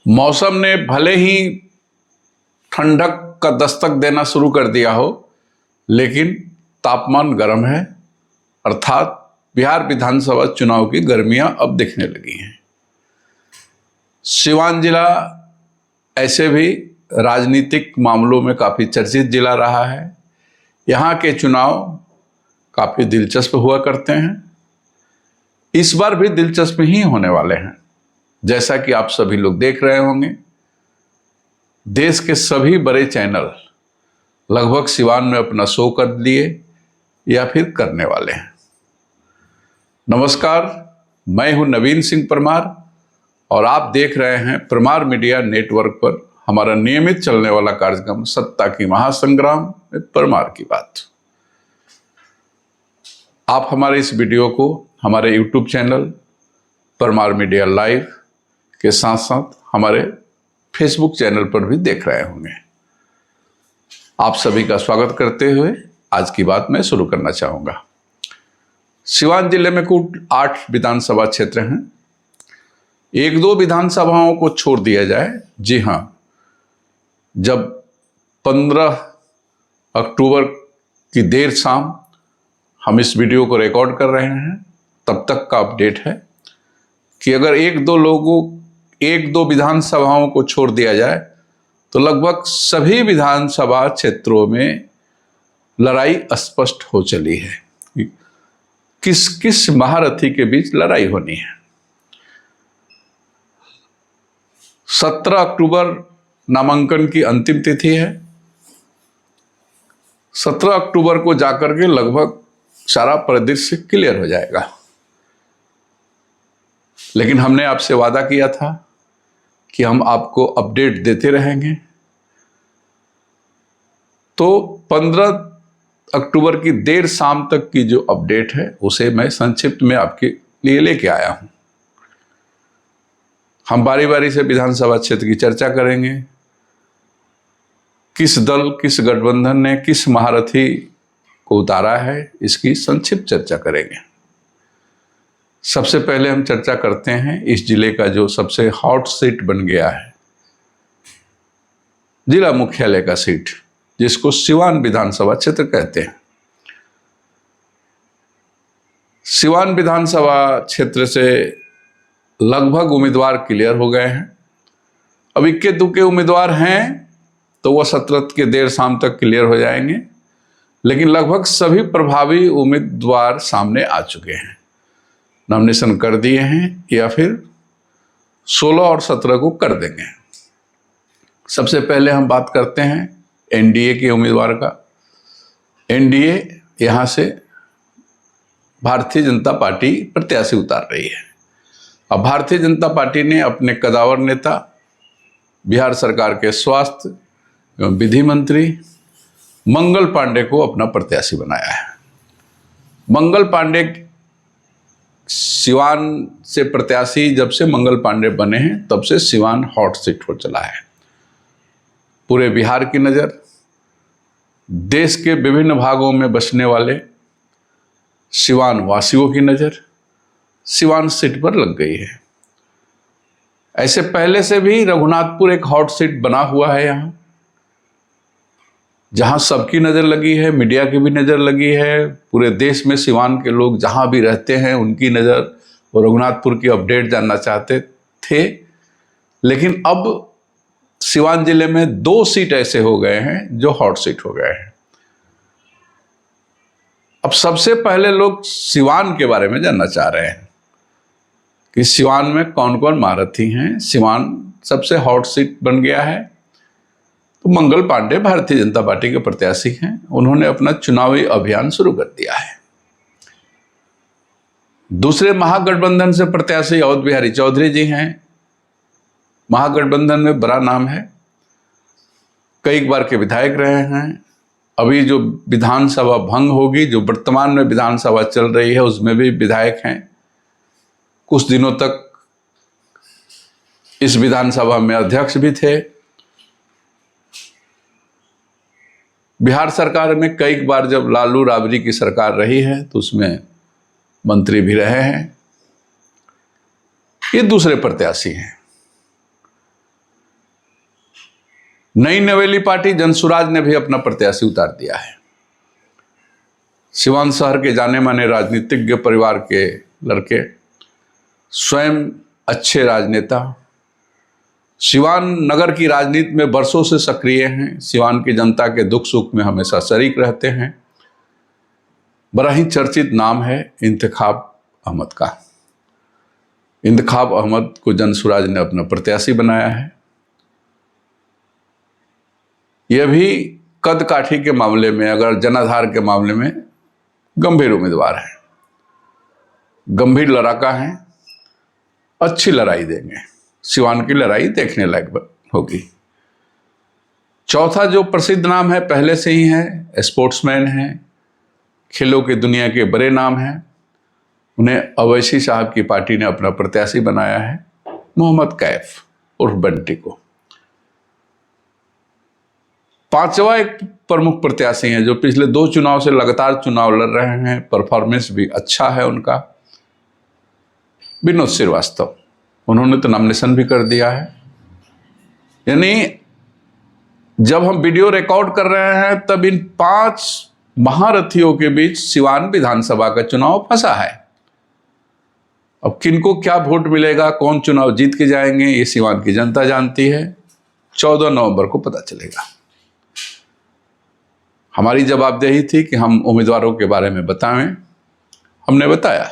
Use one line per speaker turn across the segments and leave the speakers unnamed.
मौसम ने भले ही ठंडक का दस्तक देना शुरू कर दिया हो, लेकिन तापमान गर्म है। अर्थात बिहार विधानसभा चुनाव की गर्मियां अब दिखने लगी हैं। सिवान जिला ऐसे भी राजनीतिक मामलों में काफ़ी चर्चित जिला रहा है। यहाँ के चुनाव काफ़ी दिलचस्प हुआ करते हैं। इस बार भी दिलचस्प ही होने वाले हैं। जैसा कि आप सभी लोग देख रहे होंगे, देश के सभी बड़े चैनल लगभग सिवान में अपना शो कर दिए या फिर करने वाले हैं। नमस्कार, मैं हूं नवीन सिंह परमार और आप देख रहे हैं परमार मीडिया नेटवर्क पर हमारा नियमित चलने वाला कार्यक्रम सत्ता की महासंग्राम में परमार की बात। आप हमारे इस वीडियो को हमारे YouTube channel Parmar media live के साथ साथ हमारे Facebook चैनल पर भी देख रहे होंगे। आप सभी का स्वागत करते हुए आज की बात मैं शुरू करना चाहूँगा। सिवान जिले में कुल 8 विधानसभा क्षेत्र हैं। 1-2 विधानसभाओं को छोड़ दिया जाए, जी हाँ, जब 15 अक्टूबर की देर शाम हम इस वीडियो को रिकॉर्ड कर रहे हैं, तब तक का अपडेट है कि अगर 1-2 विधानसभाओं को छोड़ दिया जाए तो लगभग सभी विधानसभा क्षेत्रों में लड़ाई स्पष्ट हो चली है। किस किस महारथी के बीच लड़ाई होनी है। 17 अक्टूबर नामांकन की अंतिम तिथि है। 17 अक्टूबर को जाकर के लगभग सारा परिदृश्य क्लियर हो जाएगा। लेकिन हमने आपसे वादा किया था कि हम आपको अपडेट देते रहेंगे। तो 15 अक्टूबर की देर शाम तक की जो अपडेट है उसे मैं संक्षिप्त में आपके लिए लेके आया हूं। हम बारी बारी से विधानसभा क्षेत्र की चर्चा करेंगे। किस दल, किस गठबंधन ने किस महारथी को उतारा है, इसकी संक्षिप्त चर्चा करेंगे। सबसे पहले हम चर्चा करते हैं इस जिले का जो सबसे हॉट सीट बन गया है, जिला मुख्यालय का सीट, जिसको सिवान विधानसभा क्षेत्र कहते हैं। सिवान विधानसभा क्षेत्र से लगभग उम्मीदवार क्लियर हो गए हैं। अब इक्के दुक्के उम्मीदवार हैं तो वह 17 के देर शाम तक क्लियर हो जाएंगे, लेकिन लगभग सभी प्रभावी उम्मीदवार सामने आ चुके हैं, नॉमिनेशन कर दिए हैं या फिर 16 और 17 को कर देंगे। सबसे पहले हम बात करते हैं एनडीए के उम्मीदवार का। एनडीए यहाँ से भारतीय जनता पार्टी प्रत्याशी उतार रही है। अब भारतीय जनता पार्टी ने अपने कदावर नेता, बिहार सरकार के स्वास्थ्य एवं विधि मंत्री मंगल पांडे को अपना प्रत्याशी बनाया है। मंगल पांडे सिवान से प्रत्याशी जब से मंगल पांडे बने हैं तब से सिवान हॉट सीट हो चला है। पूरे बिहार की नज़र, देश के विभिन्न भागों में बसने वाले सिवान वासियों की नज़र सिवान सीट पर लग गई है। ऐसे पहले से भी रघुनाथपुर एक हॉट सीट बना हुआ है यहाँ, जहाँ सबकी नज़र लगी है, मीडिया की भी नज़र लगी है। पूरे देश में सिवान के लोग जहाँ भी रहते हैं उनकी नज़र वो रघुनाथपुर की अपडेट जानना चाहते थे। लेकिन अब सिवान जिले में 2 सीट ऐसे हो गए हैं जो हॉट सीट हो गए हैं। अब सबसे पहले लोग सिवान के बारे में जानना चाह रहे हैं कि सिवान में कौन कौन महारथी हैं। सिवान सबसे हॉट सीट बन गया है। तो मंगल पांडे भारतीय जनता पार्टी के प्रत्याशी हैं। उन्होंने अपना चुनावी अभियान शुरू कर दिया है। दूसरे महागठबंधन से प्रत्याशी अवध बिहारी चौधरी जी हैं। महागठबंधन में बड़ा नाम है, कई बार के विधायक रहे हैं। अभी जो विधानसभा भंग होगी, जो वर्तमान में विधानसभा चल रही है, उसमें भी विधायक हैं। कुछ दिनों तक इस विधानसभा में अध्यक्ष भी थे। बिहार सरकार में कई बार जब लालू राबड़ी की सरकार रही है तो उसमें मंत्री भी रहे हैं। ये दूसरे प्रत्याशी हैं। नई नवेली पार्टी जनसुराज ने भी अपना प्रत्याशी उतार दिया है। सिवान शहर के जाने माने राजनीतिज्ञ परिवार के लड़के, स्वयं अच्छे राजनेता, सिवान नगर की राजनीति में बरसों से सक्रिय हैं, सिवान की जनता के दुख सुख में हमेशा शरीक रहते हैं। बड़ा ही चर्चित नाम है इंतखाब अहमद का। इंतखाब अहमद को जनसुराज ने अपना प्रत्याशी बनाया है। यह भी कद काठी के मामले में, अगर जनाधार के मामले में गंभीर उम्मीदवार है, गंभीर लड़ाका है, अच्छी लड़ाई देंगे। सिवान की लड़ाई देखने लायक होगी। चौथा जो प्रसिद्ध नाम है, पहले से ही है, स्पोर्ट्समैन है, खेलों की दुनिया के बड़े नाम हैं, उन्हें अवैसी साहब की पार्टी ने अपना प्रत्याशी बनाया है, मोहम्मद कैफ उर्फ बंटी को। पांचवा एक प्रमुख प्रत्याशी हैं जो पिछले 2 चुनाव से लगातार चुनाव लड़ रहे हैं, परफॉर्मेंस भी अच्छा है उनका, विनोद श्रीवास्तव। उन्होंने तो नॉमिनेशन भी कर दिया है। यानी जब हम वीडियो रिकॉर्ड कर रहे हैं तब इन 5 महारथियों के बीच सिवान विधानसभा का चुनाव फंसा है। अब किनको क्या वोट मिलेगा, कौन चुनाव जीत के जाएंगे, ये सिवान की जनता जानती है। 14 नवंबर को पता चलेगा। हमारी जवाबदेही थी कि हम उम्मीदवारों के बारे में बताएं। हमने बताया।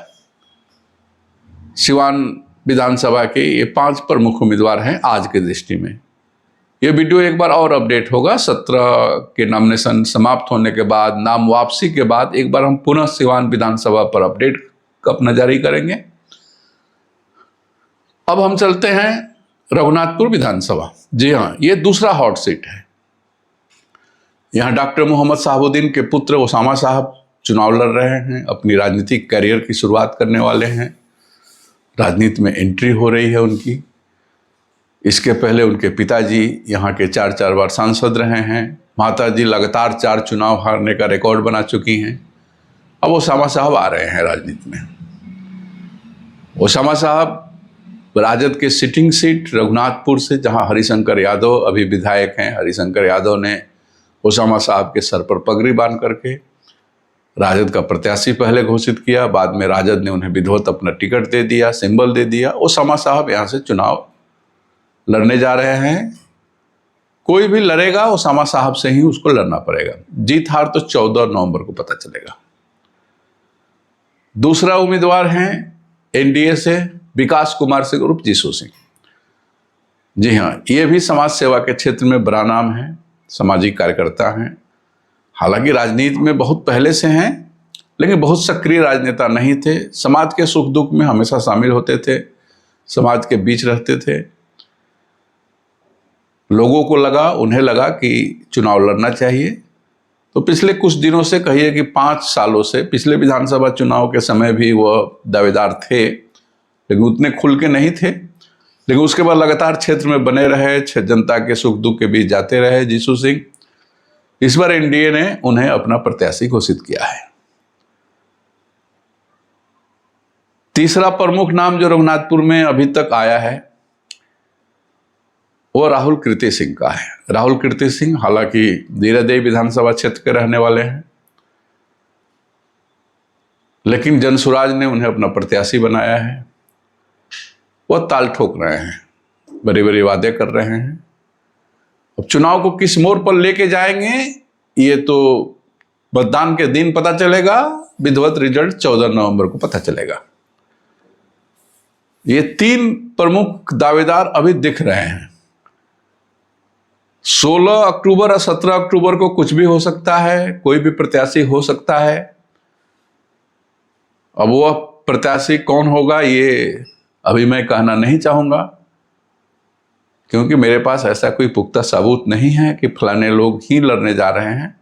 सिवान विधानसभा के ये 5 प्रमुख उम्मीदवार हैं आज के दृष्टि में। ये वीडियो एक बार और अपडेट होगा। 17 के नॉमिनेशन समाप्त होने के बाद, नाम वापसी के बाद एक बार हम पुनः सिवान विधानसभा पर अपडेट अपना जारी करेंगे। अब हम चलते हैं रघुनाथपुर विधानसभा। जी हाँ, ये दूसरा हॉट सीट है। यहाँ डॉक्टर मोहम्मद साहबुद्दीन के पुत्र ओसामा साहब चुनाव लड़ रहे हैं, अपनी राजनीतिक करियर की शुरुआत करने वाले हैं। राजनीति में एंट्री हो रही है उनकी। इसके पहले उनके पिताजी यहाँ के 4 बार सांसद रहे हैं। माताजी लगातार 4 चुनाव हारने का रिकॉर्ड बना चुकी हैं। अब ओसामा साहब आ रहे हैं राजनीति में। ओसामा साहब राजद के सिटिंग सीट रघुनाथपुर से, जहाँ हरिशंकर यादव अभी विधायक हैं, हरिशंकर यादव ने ओसामा साहब के सर पर पगड़ी बांध करके राजद का प्रत्याशी पहले घोषित किया। बाद में राजद ने उन्हें विधिवत अपना टिकट दे दिया, सिंबल दे दिया। ओसामा साहब यहाँ से चुनाव लड़ने जा रहे हैं। कोई भी लड़ेगा ओसामा साहब से ही उसको लड़ना पड़ेगा। जीत हार तो 14 नवंबर को पता चलेगा। दूसरा उम्मीदवार हैं एनडीए से विकास कुमार सिंह उर्फ जीसू सिंह। जी हाँ, ये भी समाज सेवा के क्षेत्र में बड़ा नाम है, सामाजिक कार्यकर्ता हैं। हालांकि राजनीति में बहुत पहले से हैं, लेकिन बहुत सक्रिय राजनेता नहीं थे। समाज के सुख दुख में हमेशा शामिल होते थे, समाज के बीच रहते थे। लोगों को लगा, उन्हें लगा कि चुनाव लड़ना चाहिए। तो पिछले कुछ दिनों से, कहिए कि 5 सालों से, पिछले विधानसभा चुनाव के समय भी वह दावेदार थे, लेकिन उतने खुल के नहीं थे। लेकिन उसके बाद लगातार क्षेत्र में बने रहे, जनता के सुख दुख के बीच जाते रहे जीसू सिंह। इस बार एनडीए ने उन्हें अपना प्रत्याशी घोषित किया है। तीसरा प्रमुख नाम जो रघुनाथपुर में अभी तक आया है वो राहुल कीर्ति सिंह का है। राहुल कीर्ति सिंह हालांकि जीरादेई विधानसभा क्षेत्र के रहने वाले हैं, लेकिन जनसुराज ने उन्हें अपना प्रत्याशी बनाया है। वह ताल ठोक रहे हैं, बड़े बड़े वादे कर रहे हैं। अब चुनाव को किस मोड़ पर लेके जाएंगे ये तो मतदान के दिन पता चलेगा। विधिवत रिजल्ट 14 नवंबर को पता चलेगा। ये 3 प्रमुख दावेदार अभी दिख रहे हैं। 16 अक्टूबर और 17 अक्टूबर को कुछ भी हो सकता है, कोई भी प्रत्याशी हो सकता है। अब वह प्रत्याशी कौन होगा ये अभी मैं कहना नहीं चाहूंगा, क्योंकि मेरे पास ऐसा कोई पुख्ता सबूत नहीं है कि फलाने लोग ही लड़ने जा रहे हैं।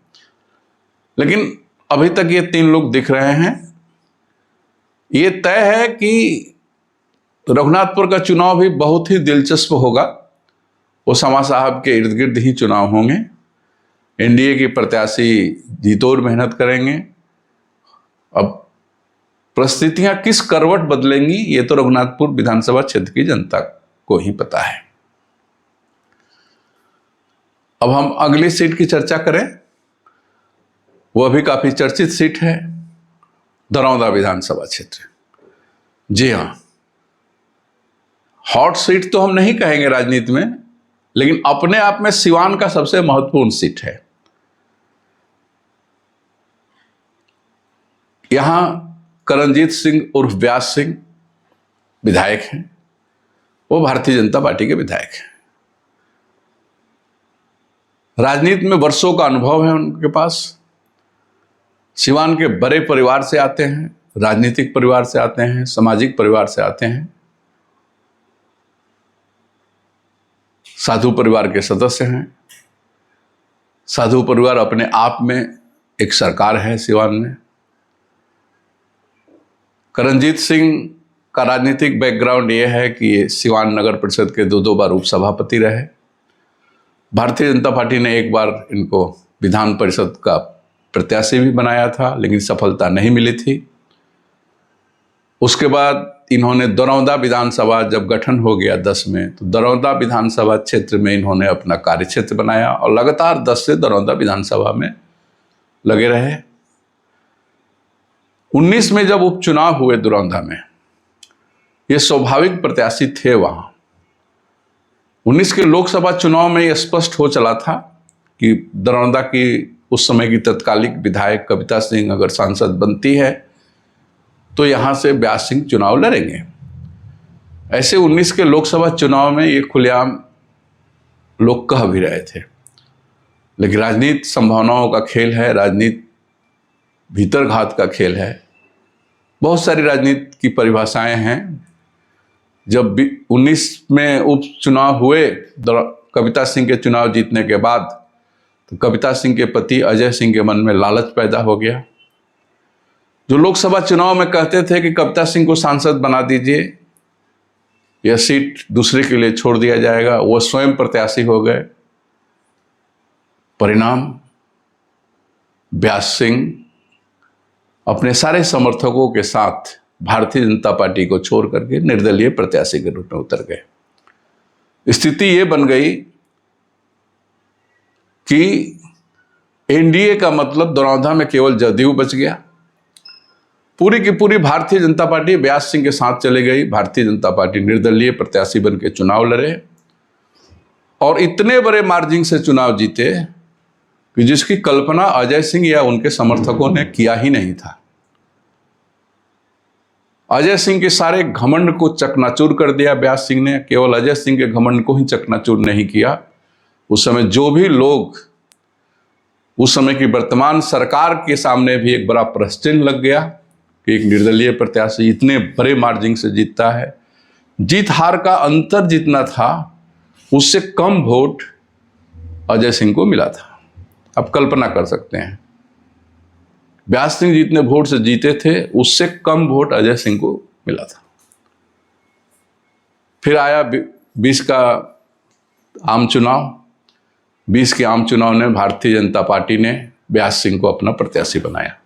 लेकिन अभी तक ये 3 लोग दिख रहे हैं। ये तय है कि रघुनाथपुर का चुनाव भी बहुत ही दिलचस्प होगा। ओसामा साहब के इर्द गिर्द ही चुनाव होंगे। एनडीए के प्रत्याशी जीतोड़ मेहनत करेंगे। अब परिस्थितियां किस करवट बदलेंगी ये तो रघुनाथपुर विधानसभा क्षेत्र की जनता को ही पता है। अब हम अगली सीट की चर्चा करें। वह भी काफी चर्चित सीट है, दरौंदा विधानसभा क्षेत्र। जी हाँ, हॉट सीट तो हम नहीं कहेंगे राजनीति में, लेकिन अपने आप में सिवान का सबसे महत्वपूर्ण सीट है। यहां करणजीत सिंह उर्फ व्यास सिंह विधायक हैं, वो भारतीय जनता पार्टी के विधायक हैं। राजनीति में वर्षों का अनुभव है उनके पास। सिवान के बड़े परिवार से आते हैं, राजनीतिक परिवार से आते हैं, सामाजिक परिवार से आते हैं, साधु परिवार के सदस्य हैं। साधु परिवार अपने आप में एक सरकार है सिवान में। करणजीत सिंह का राजनीतिक बैकग्राउंड यह है कि ये सिवान नगर परिषद के दो बार उपसभापति रहे। भारतीय जनता पार्टी ने एक बार इनको विधान परिषद का प्रत्याशी भी बनाया था, लेकिन सफलता नहीं मिली थी। उसके बाद इन्होंने दरौंदा विधानसभा जब गठन हो गया 10 में, तो दरौंदा विधानसभा क्षेत्र में इन्होंने अपना कार्य क्षेत्र बनाया और लगातार 10 से दरौंदा विधानसभा में लगे रहे। 19 में जब उपचुनाव हुए दरौंदा में, ये स्वाभाविक प्रत्याशी थे वहां। 19 के लोकसभा चुनाव में यह स्पष्ट हो चला था कि दरौंदा की उस समय की तत्कालिक विधायक कविता सिंह अगर सांसद बनती है तो यहां से व्यास सिंह चुनाव लड़ेंगे। ऐसे 19 के लोकसभा चुनाव में ये खुलेआम लोग कह भी रहे थे। लेकिन राजनीति संभावनाओं का खेल है, राजनीति भीतरघात का खेल है। बहुत सारी राजनीति की परिभाषाएं हैं। जब 19 में उपचुनाव हुए कविता सिंह के चुनाव जीतने के बाद, तो कविता सिंह के पति अजय सिंह के मन में लालच पैदा हो गया। जो लोकसभा चुनाव में कहते थे कि कविता सिंह को सांसद बना दीजिए, यह सीट दूसरे के लिए छोड़ दिया जाएगा, वो स्वयं प्रत्याशी हो गए। परिणाम, व्यास सिंह अपने सारे समर्थकों के साथ भारतीय जनता पार्टी को छोड़ करके निर्दलीय प्रत्याशी के रूप में उतर गए। स्थिति ये बन गई कि एनडीए का मतलब दरौंदा में केवल जदयू बच गया। पूरी की पूरी भारतीय जनता पार्टी व्यास सिंह के साथ चले गई। भारतीय जनता पार्टी निर्दलीय प्रत्याशी बन के चुनाव लड़े और इतने बड़े मार्जिन से चुनाव जीते कि जिसकी कल्पना अजय सिंह या उनके समर्थकों ने किया ही नहीं था। अजय सिंह के सारे घमंड को चकनाचूर कर दिया व्यास सिंह ने। केवल अजय सिंह के घमंड को ही चकनाचूर नहीं किया, उस समय जो भी लोग, उस समय की वर्तमान सरकार के सामने भी एक बड़ा प्रश्न चिन्ह लग गया कि एक निर्दलीय प्रत्याशी इतने बड़े मार्जिन से जीतता है। जीत हार का अंतर जितना था, उससे कम वोट अजय सिंह को मिला था। आप कल्पना कर सकते हैं, व्यास सिंह जितने वोट से जीते थे, उससे कम वोट अजय सिंह को मिला था। फिर आया 20 का आम चुनाव। 20 के आम चुनाव ने भारतीय जनता पार्टी ने व्यास सिंह को अपना प्रत्याशी बनाया।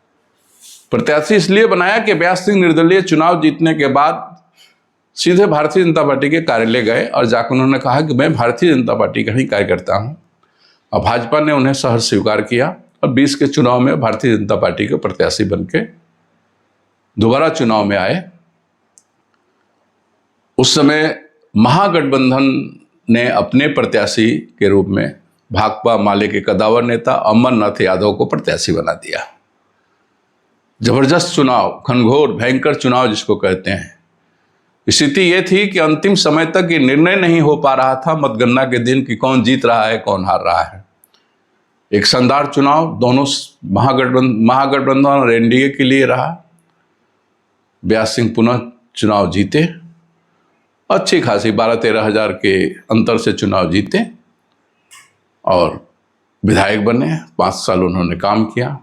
प्रत्याशी इसलिए बनाया कि व्यास सिंह निर्दलीय चुनाव जीतने के बाद सीधे भारतीय जनता पार्टी के कार्यालय गए और जाकर उन्होंने कहा कि मैं भारतीय जनता पार्टी का ही कार्यकर्ता हूं। और भाजपा ने उन्हें सहर्ष स्वीकार किया और 20 के चुनाव में भारतीय जनता पार्टी के प्रत्याशी बनके दोबारा चुनाव में आए। उस समय महागठबंधन ने अपने प्रत्याशी के रूप में भाकपा माले के कदावर नेता अमरनाथ यादव को प्रत्याशी बना दिया। जबरदस्त चुनाव, घनघोर भयंकर चुनाव जिसको कहते हैं। स्थिति ये थी कि अंतिम समय तक ये निर्णय नहीं हो पा रहा था मतगणना के दिन कि कौन जीत रहा है, कौन हार रहा है। एक शानदार चुनाव दोनों महागठबंधन और एनडीए के लिए रहा। व्यास सिंह पुनः चुनाव जीते, अच्छी खासी 12-13 हजार के अंतर से चुनाव जीते और विधायक बने। 5 साल उन्होंने काम किया।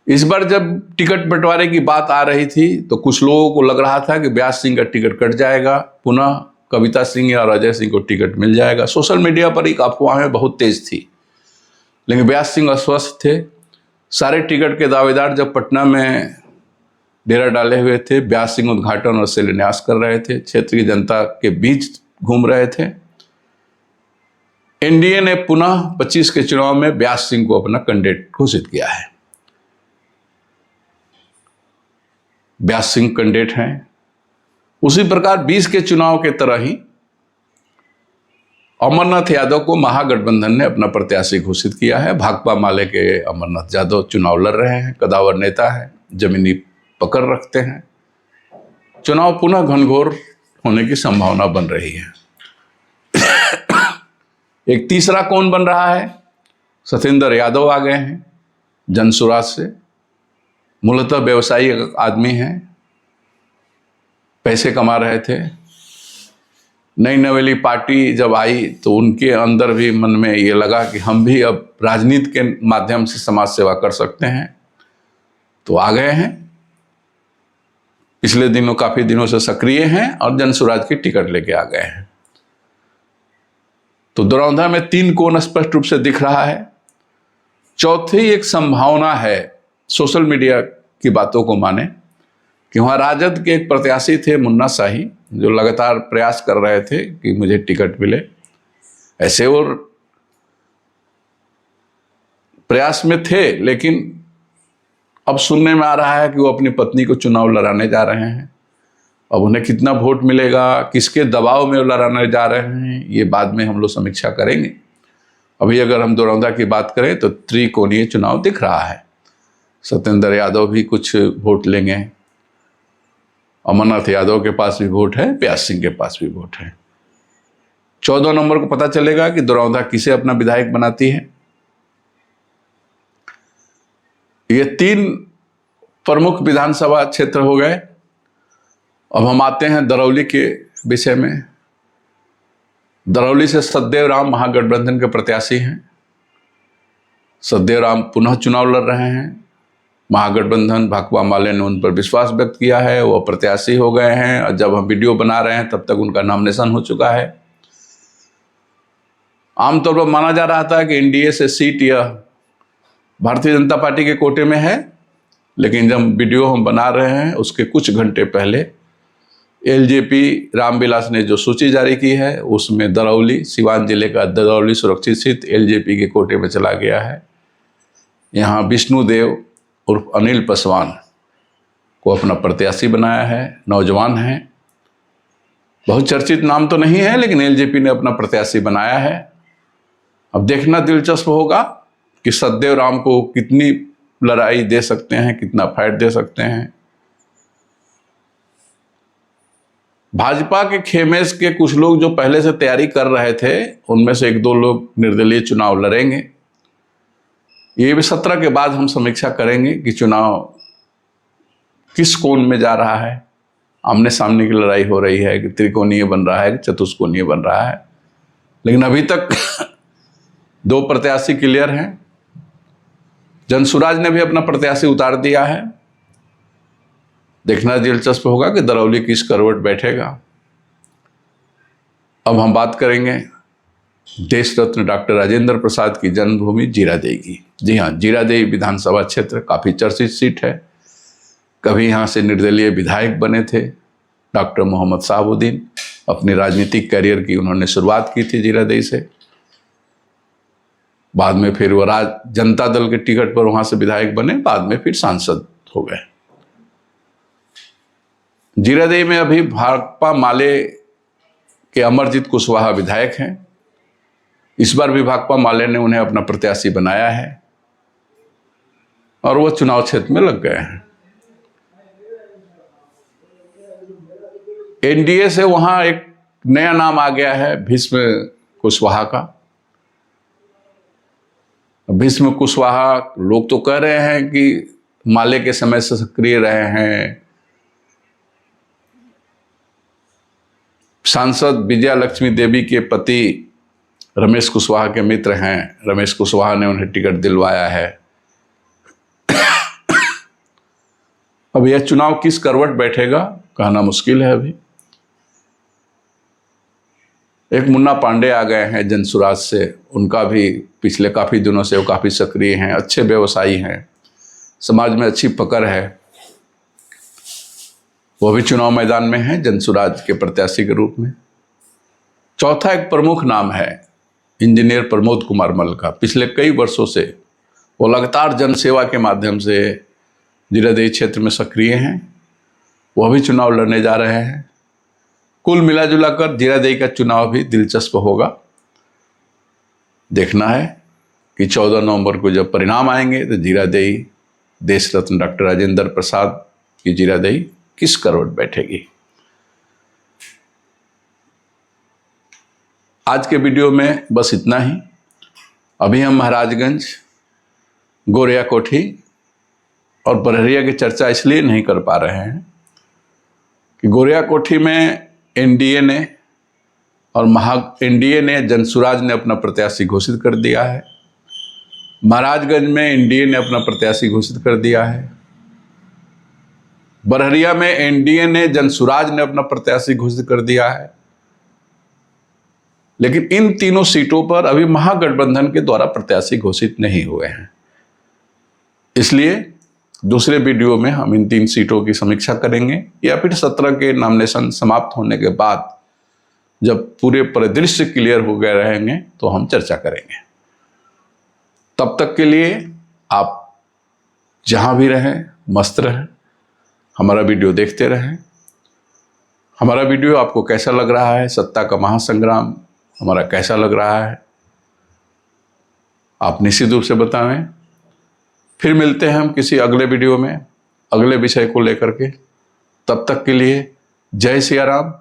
इस बार जब टिकट बंटवारे की बात आ रही थी तो कुछ लोगों को लग रहा था कि व्यास सिंह का टिकट कट जाएगा, पुनः कविता सिंह और अजय सिंह को टिकट मिल जाएगा। सोशल मीडिया पर एक अफवाहें बहुत तेज थी, लेकिन व्यास सिंह अस्वस्थ थे। सारे टिकट के दावेदार जब पटना में डेरा डाले हुए थे, व्यास सिंह उद्घाटन और शिलान्यास कर रहे थे, क्षेत्र की जनता के बीच घूम रहे थे। एनडीए ने पुनः 25 के चुनाव में व्यास सिंह को अपना कैंडिडेट घोषित किया है। व्यास सिंह कैंडिडेट हैं। उसी प्रकार 20 के चुनाव के तरह ही अमरनाथ यादव को महागठबंधन ने अपना प्रत्याशी घोषित किया है। भाकपा माले के अमरनाथ यादव चुनाव लड़ रहे हैं। कदावर नेता है, जमीनी पकड़ रखते हैं। चुनाव पुनः घनघोर होने की संभावना बन रही है। एक तीसरा कौन बन रहा है? सत्येंद्र यादव आ गए हैं जनसुराज से। मूलतः व्यवसायी आदमी हैं, पैसे कमा रहे थे। नई नवेली पार्टी जब आई तो उनके अंदर भी मन में ये लगा कि हम भी अब राजनीति के माध्यम से समाज सेवा कर सकते हैं, तो आ गए हैं। पिछले दिनों काफी दिनों से सक्रिय हैं और जनसुराज की टिकट लेके आ गए हैं। तो दरौंधा में 3 कोण स्पष्ट रूप से दिख रहा है। चौथी एक संभावना है, सोशल मीडिया की बातों को माने, कि वहां राजद के एक प्रत्याशी थे मुन्ना शाही, जो लगातार प्रयास कर रहे थे कि मुझे टिकट मिले। ऐसे वो प्रयास में थे, लेकिन अब सुनने में आ रहा है कि वो अपनी पत्नी को चुनाव लड़ाने जा रहे हैं। अब उन्हें कितना वोट मिलेगा, किसके दबाव में वो लड़ाने जा रहे हैं, ये बाद में हम लोग समीक्षा करेंगे। अभी अगर हम दरौंधा की बात करें तो त्रिकोणीय चुनाव दिख रहा है। सत्येंद्र यादव भी कुछ वोट लेंगे, अमरनाथ यादव के पास भी वोट है, व्यास सिंह के पास भी वोट है। 14 नंबर को पता चलेगा कि दरौंधा किसे अपना विधायक बनाती है। ये 3 प्रमुख विधानसभा क्षेत्र हो गए। अब हम आते हैं दरौली के विषय में। दरौली से सतदेव राम महागठबंधन के प्रत्याशी हैं। सतदेव राम पुनः चुनाव लड़ रहे हैं। महागठबंधन भाकपा माले ने उन पर विश्वास व्यक्त किया है, वो प्रत्याशी हो गए हैं। और जब हम वीडियो बना रहे हैं तब तक उनका नॉमिनेशन हो चुका है। आमतौर पर माना जा रहा था कि एनडीए से सीट यह भारतीय जनता पार्टी के कोटे में है, लेकिन जब वीडियो हम बना रहे हैं उसके कुछ घंटे पहले एलजेपी रामविलास ने जो सूची जारी की है, उसमें दरौली, सिवान जिले का दरौली सुरक्षित सीट एलजेपी के कोटे में चला गया है। यहाँ विष्णुदेव उर्फ अनिल पासवान को अपना प्रत्याशी बनाया है। नौजवान हैं, बहुत चर्चित नाम तो नहीं है, लेकिन एलजेपी ने अपना प्रत्याशी बनाया है। अब देखना दिलचस्प होगा कि सतदेव राम को कितनी लड़ाई दे सकते हैं, कितना फाइट दे सकते हैं। भाजपा के खेमे के कुछ लोग जो पहले से तैयारी कर रहे थे, उनमें से 1-2 लोग निर्दलीय चुनाव लड़ेंगे। ये भी 17 के बाद हम समीक्षा करेंगे कि चुनाव किस कोण में जा रहा है। आमने सामने की लड़ाई हो रही है कि त्रिकोणीय बन रहा है कि चतुष्कोणीय बन रहा है। लेकिन अभी तक 2 प्रत्याशी क्लियर हैं। जनसुराज ने भी अपना प्रत्याशी उतार दिया है। देखना दिलचस्प होगा कि दरौली किस करवट बैठेगा। अब हम बात करेंगे देश रत्न डॉक्टर राजेंद्र प्रसाद की जन्मभूमि जीरादेई की। जी हाँ, जीरादेई विधानसभा क्षेत्र काफ़ी चर्चित सीट है। कभी यहाँ से निर्दलीय विधायक बने थे डॉक्टर मोहम्मद साहबुद्दीन। अपने राजनीतिक करियर की उन्होंने शुरुआत की थी जीरादेई से। बाद में फिर वो जनता दल के टिकट पर वहाँ से विधायक बने, बाद में फिर सांसद हो गए। जीरादेई में अभी भाकपा माले के अमरजीत कुशवाहा विधायक हैं। इस बार भी भाकपा माले ने उन्हें अपना प्रत्याशी बनाया है और वो चुनाव क्षेत्र में लग गए हैं। एनडीए से वहां एक नया नाम आ गया है भीष्म कुशवाहा का। भीष्म कुशवाहा लोग तो कह रहे हैं कि माले के समय से सक्रिय रहे हैं। सांसद विजया लक्ष्मी देवी के पति रमेश कुशवाहा के मित्र हैं। रमेश कुशवाहा ने उन्हें टिकट दिलवाया है। अब यह चुनाव किस करवट बैठेगा कहना मुश्किल है। अभी एक मुन्ना पांडे आ गए हैं जनसुराज से। उनका भी पिछले काफ़ी दिनों से वो काफ़ी सक्रिय हैं, अच्छे व्यवसायी हैं, समाज में अच्छी पकड़ है। वो भी चुनाव मैदान में है जनसुराज के प्रत्याशी के रूप में। चौथा एक प्रमुख नाम है, इंजीनियर प्रमोद कुमार मल्ल का पिछले कई वर्षों से वो लगातार जनसेवा के माध्यम से जीरादेई क्षेत्र में सक्रिय हैं। वह भी चुनाव लड़ने जा रहे हैं। कुल मिला जुला कर जीरादेई का चुनाव भी दिलचस्प होगा। देखना है कि 14 नवंबर को जब परिणाम आएंगे तो जीरादेई देश रत्न डॉक्टर राजेंद्र प्रसाद की जीरादेई किस करवट बैठेगी। आज के वीडियो में बस इतना ही। अभी हम महाराजगंज, गोरिया कोठी और बरहरिया की चर्चा इसलिए नहीं कर पा रहे हैं कि गोरिया कोठी में एनडीए ने जनसुराज ने अपना प्रत्याशी घोषित कर दिया है। महाराजगंज में एनडीए ने अपना प्रत्याशी घोषित कर दिया है। बरहरिया में एनडीए ने जनसुराज ने अपना प्रत्याशी घोषित कर दिया है। लेकिन इन तीनों सीटों पर अभी महागठबंधन के द्वारा प्रत्याशी घोषित नहीं हुए हैं। इसलिए दूसरे वीडियो में हम इन 3 सीटों की समीक्षा करेंगे, या फिर 17 के नॉमिनेशन समाप्त होने के बाद जब पूरे परिदृश्य क्लियर हो गए रहेंगे तो हम चर्चा करेंगे। तब तक के लिए आप जहां भी रहें मस्त रहें, हमारा वीडियो देखते रहें। हमारा वीडियो आपको कैसा लग रहा है, सत्ता का महासंग्राम हमारा कैसा लग रहा है, आप निश्चित रूप से बताएं। फिर मिलते हैं हम किसी अगले वीडियो में अगले विषय को लेकर के। तब तक के लिए जय सिया राम,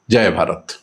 जय भारत।